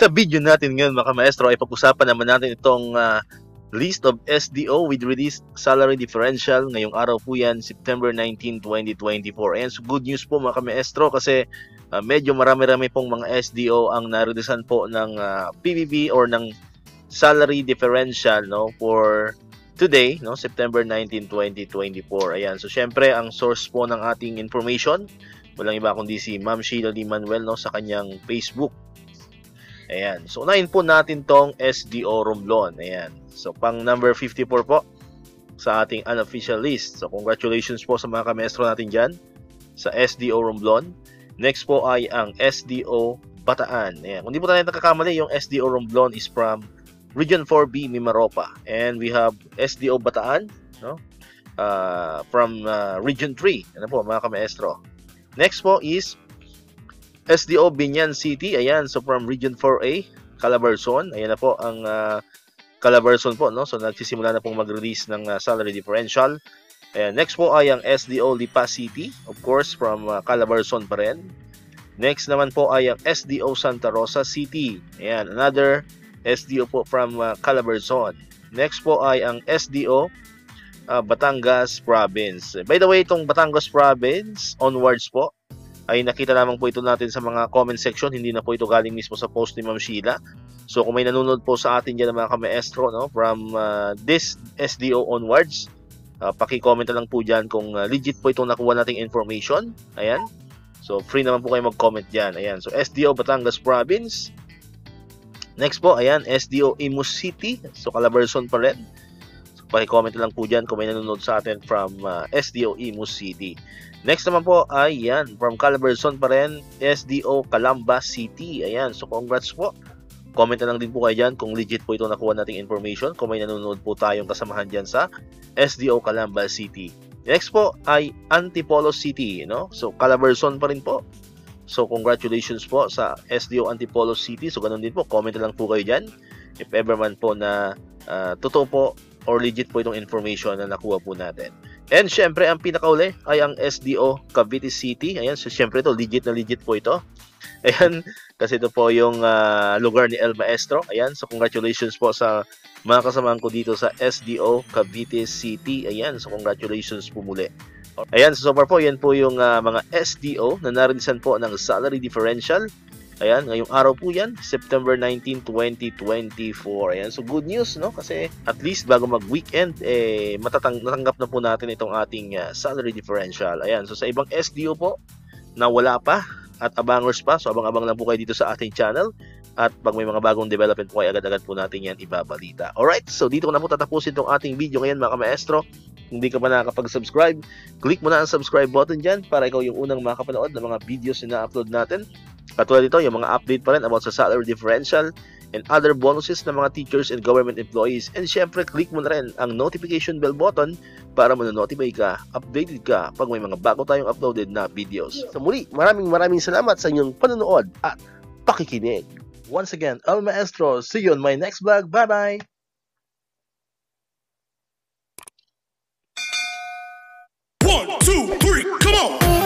Sa video natin ngayon mga maestro ay pag-usapan naman natin itong list of SDO with released salary differential. Ngayong araw po yan, September 19, 2024. Ayan, so good news po mga maestro kasi medyo marami-rami pong mga SDO ang nareleasan po ng PBB or ng salary differential, no, for today, no, September 19, 2024. Ayan, so syempre ang source po ng ating information, walang iba kundi si Ma'am Sheila Lee Manuel, no, sa kanyang Facebook. Ayan, so unahin po natin tong SDO Romblon. Ayan, so pang number 54 po sa ating unofficial list. So congratulations po sa mga kamestro natin dyan sa SDO Romblon. Next po ay ang SDO Bataan. Ayan, kung di po tayo nakakamali, yung SDO Romblon is from Region 4B Mimaropa, and we have SDO Bataan, no, from Region 3. Ano po mga kamaestro? Next po is SDO Binyan City. Ayan, so from Region 4A Calabarzon. Ayan na po ang Calabarzon po, no, so nagsisimula na pong mag-release ng salary differential. Ayan, next po ay ang SDO Lipa City, of course from Calabarzon pa rin. Next naman po ay ang SDO Santa Rosa City. Ayan, another SDO po from Calabarzon. Next po ay ang SDO Batangas Province. By the way, itong Batangas Province onwards po ay nakita lamang po ito natin sa mga comment section. Hindi na po ito galing mismo sa post ni Ma'am Sheila. So kung may nanonood po sa atin dyan mga kamaestro, no, from this SDO onwards, paki-comment na lang po dyan kung legit po itong nakuha nating information. Ayan, so free naman po kayo mag-comment dyan. Ayan, so SDO Batangas Province. Next po, ayan, SDO Imus City. So Calabarzon pa rin. So paki-comment na lang po dyan kung may nanonood sa atin from SDO Imus City. Next naman po ay yan, from Calabarzon pa rin, SDO Calamba City. Ayan, so congrats po. Comment na lang din po kayo dyan kung legit po ito nakuha nating information, kung may nanonood po tayong kasamahan dyan sa SDO Calamba City. Next po ay Antipolo City, no? So Calabarzon pa rin po. So congratulations po sa SDO Antipolo City. So ganun din po, comment na lang po kayo dyan if ever man po na totoo po or legit po itong information na nakuha po natin. And syempre, ang pinakauli ay ang SDO Cavite City. Ayan, so syempre ito, legit na legit po ito. Ayan, kasi ito po yung lugar ni El Maestro. Ayan, so congratulations po sa mga kasamahan ko dito sa SDO Cavite City. Ayan, so congratulations po muli. Ayan, so far po, yan po yung mga SDO na narilisan po ng salary differential. Ayan, ngayong araw po yan, September 19, 2024. Ayan, so good news, no? Kasi at least bago mag-weekend, natanggap na po natin itong ating salary differential. Ayan, so sa ibang SDO po na wala pa at abangers pa, so abang-abang lang po kayo dito sa ating channel. At pag may mga bagong development po ay agad-agad po natin yan ibabalita. Alright, so dito ko na po tatapusin itong ating video ngayon mga kamaestro. Hindi ka pa nakakapag-subscribe, click mo na ang subscribe button dyan para ikaw yung unang makapanood ng mga videos na na-upload natin. Katulad dito, yung mga update pa rin about sa salary differential and other bonuses ng mga teachers and government employees. And syempre, click mo na rin ang notification bell button para manonotify ka, updated ka pag may mga bago tayong uploaded na videos. So muli, maraming salamat sa inyong panonood at pakikinig. Once again, El Maestro, see you on my next vlog. Bye-bye! 1, 2, 3, come on!